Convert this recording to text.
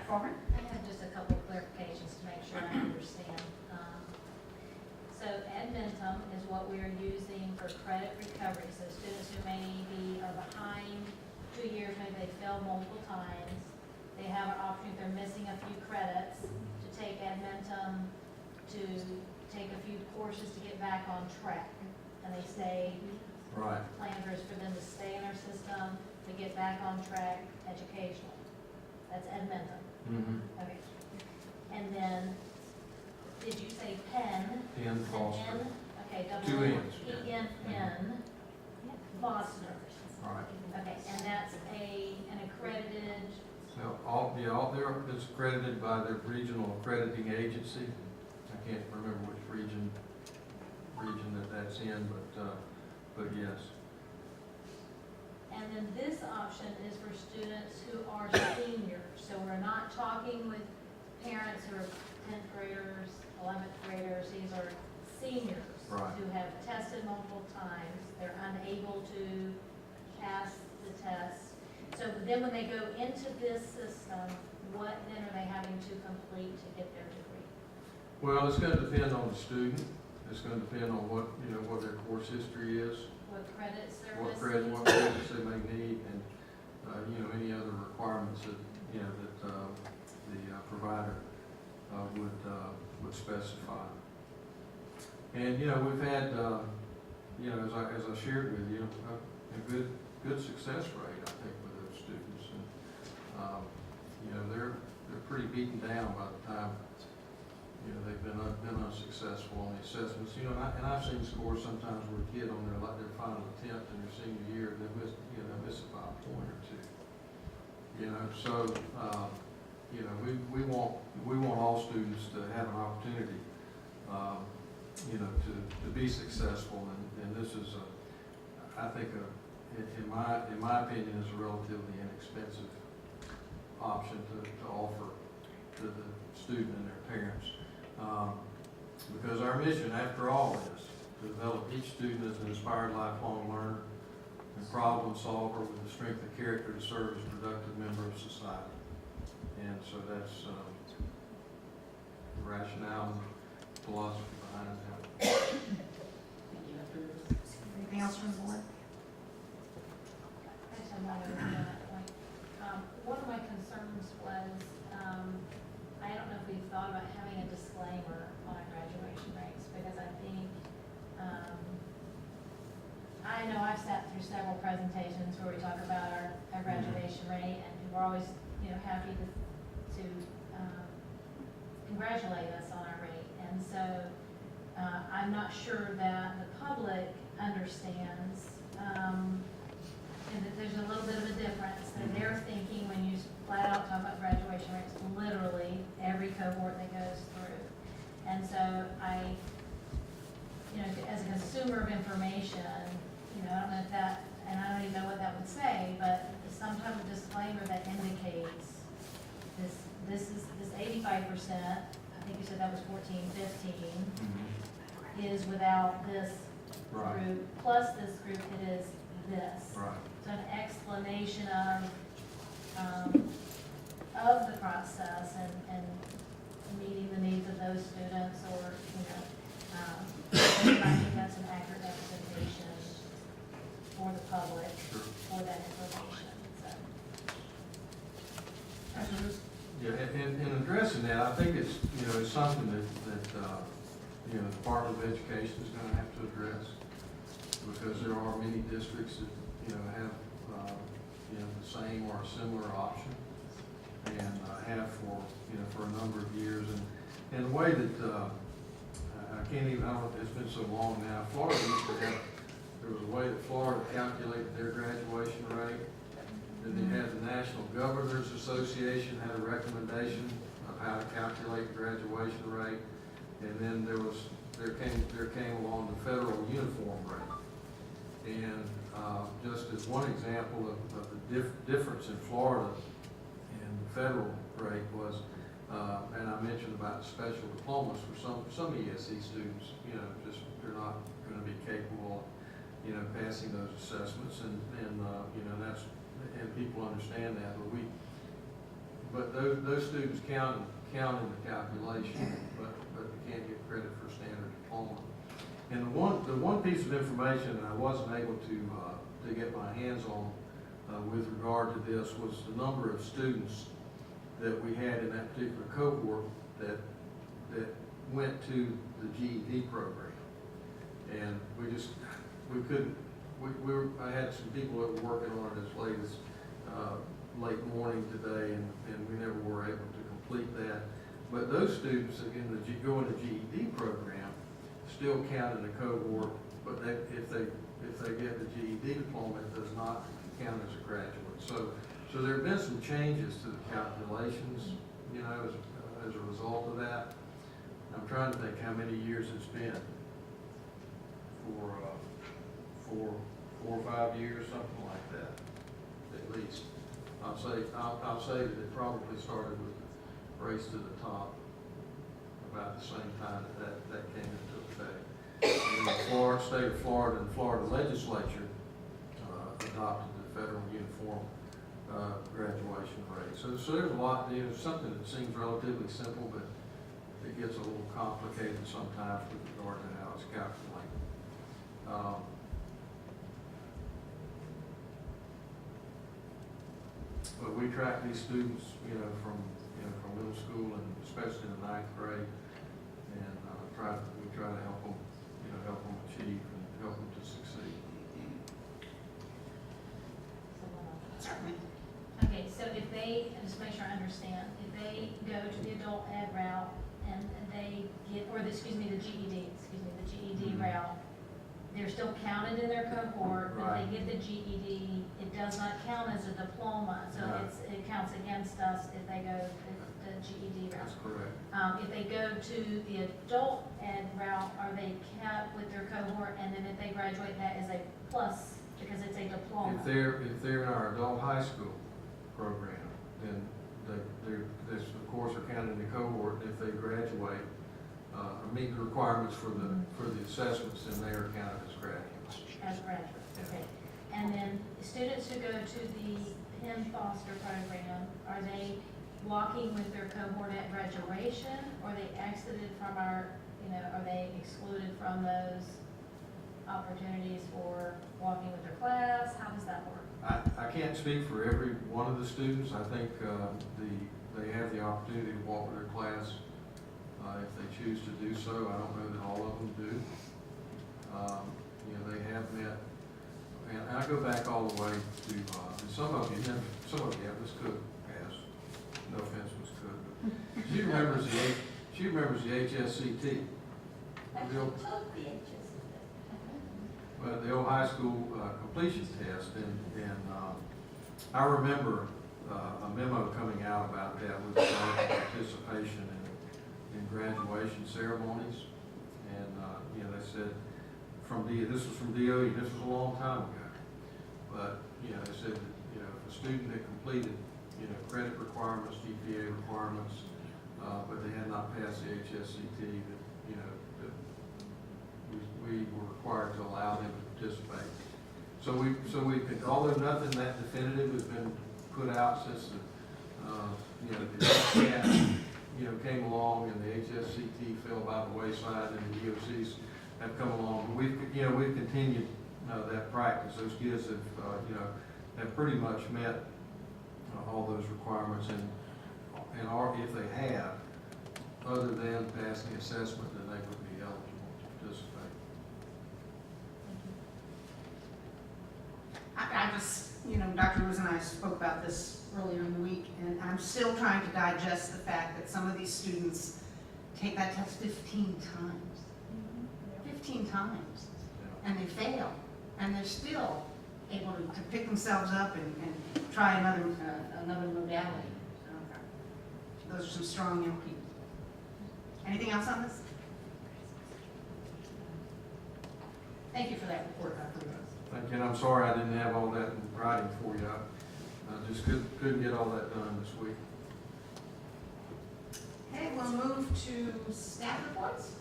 Farmer? I have just a couple of clarifications to make sure I understand. So Edmentum is what we are using for credit recovery. So students who maybe are behind 2 years, maybe they failed multiple times, they have an option if they're missing a few credits to take Edmentum to take a few courses to get back on track. And they stay, Right. plan is for them to stay in our system to get back on track educationally. That's Edmentum. Mm-hmm. Okay. And then, did you say Penn? Penn Is it Foster. N? Okay, double Two N. N's. P-N-N, Foster. Right. Okay, and that's an accredited, So all there, it's accredited by the regional accrediting agency. I can't remember which region that's in, but yes. and then this option is for students who are seniors. So we're not talking with parents who are 10th graders, 11th graders. These are seniors Right. who have tested multiple times. They're unable to pass the test. So then when they go into this system, what then are they having to complete to get their degree? Well, it's going to depend on the student. It's going to depend on what their course history is, What credits they're what missing? credits they may need, and any other requirements that the provider would specify. And we've had as I shared with you, a good success rate, I think, with those students, and they're pretty beaten down by the time they've been unsuccessful on the assessments. And I've seen scores sometimes where a kid on their final attempt in their senior year, they miss it by a point or two. So we want all students to have an opportunity to be successful, and this is I think in my opinion is a relatively inexpensive option to offer to the student and their parents. Because our mission, after all, is to develop each student as an inspired lifelong learner and problem solver with the strength of character to serve as a productive member of society. And so that's the rationale and philosophy behind that. Anything else from the board? I just have one other thing on that point. One of my concerns was, I don't know if we've thought about having a disclaimer on our graduation rates, because I think, I know I've sat through several presentations where we talk about our graduation rate, and people are always, happy to congratulate us on our rate. And so, I'm not sure that the public understands, and that there's a little bit of a difference, that they're thinking when you flat out talk about graduation rates, literally every cohort that goes through. And so as a consumer of information, I don't know if that, and I don't even know what that would say, but some type of disclaimer that indicates this 85%, I think you said that was 14, 15, is without this Right. group, plus this group, it is this. Right. So an explanation of the process and meeting the needs of those students, or, I think that's an accurate representation for the public, Sure. for that information, so. Yeah, and in addressing that, I think it's something that the Department of Education is going to have to address, because there are many districts that have the same or a similar option, and have for a number of years, and the way that I can't even, I don't know, it's been so long now. Florida used to have, there was a way that Florida calculated their graduation rate. Then they had the National Governors Association had a recommendation of how to calculate graduation rate, and then there came along the federal uniform rate. And just as one example of the difference in Florida and the federal rate was, and I mentioned about special diplomas for some ESE students, just they're not going to be capable of passing those assessments, and that's, and people understand that, but but those students count in the calculation, but they can't get credit for standard diploma. And the one piece of information that I wasn't able to get my hands on with regard to this was the number of students that we had in that particular cohort that went to the GED program. And I had some people that were working on it as late as late morning today, and we never were able to complete that. But those students that go in the GED program still count in the cohort, but if they get the GED diploma, it does not count as a graduate. So there have been some changes to the calculations, you know, as a result of that. I'm trying to think how many years it's been. For 4 or 5 years, something like that, at least. I'll say that it probably started with the Race to the Top about the same time that came into effect. And the state of Florida and Florida legislature adopted the federal uniform graduation rate. So there's a lot, you know, something that seems relatively simple, but it gets a little complicated sometimes with regard to how it's calculated. But we track these students, from middle school and especially in the 9th grade, and we try to help them, help them achieve and help them to succeed. Certainly. Okay, so if they, just make sure I understand, if they go to the adult ed route and they get, the GED route, they're still counted in their cohort, but Right. they get the GED, it does not count as a diploma, so No. it counts against us if they go the GED route. That's correct. If they go to the adult ed route, are they kept with their cohort, and then if they graduate, that is a plus, because it's a diploma? If they're in our adult high school program, then they of course are counted in the cohort. If they graduate, or meet the requirements for the assessments, then they are counted as graduates. As graduates, Yeah. okay. And then students who go to the Penn Foster program, are they walking with their cohort at graduation, or are they exited from our, are they excluded from those opportunities for walking with their class? How does that work? I can't speak for every one of the students. I think they have the opportunity to walk with their class if they choose to do so. I don't know that all of them do. They have met, and I go back all the way to some of you, Miss Cook has. No offense, Miss Cook, but she remembers the HSCT. The old high school completion test, and I remember a memo coming out about that with regard to participation in graduation ceremonies, and they said this was from DOE, this was a long time ago, but they said that if a student had completed credit requirements, GPA requirements, but they had not passed the HSCT, that we were required to allow them to participate. So we could, although nothing that definitive has been put out since the CAT, came along and the HSCT fell by the wayside and the DOCs have come along. We've continued that practice. Those kids have pretty much met all those requirements, and are, if they have, other than passing the assessment, then they would be eligible to participate. I just, Dr. Lewis and I spoke about this earlier in the week, and I'm still trying to digest the fact that some of these students take that test 15 times. 15 times. And they fail. And they're still able to pick themselves up and try another modality. Those are some strong young people. Anything else on this? Thank you for that report, Dr. Lewis. Thank you, and I'm sorry I didn't have all that in writing for you. I just couldn't get all that done this week. Okay, we'll move to staff reports.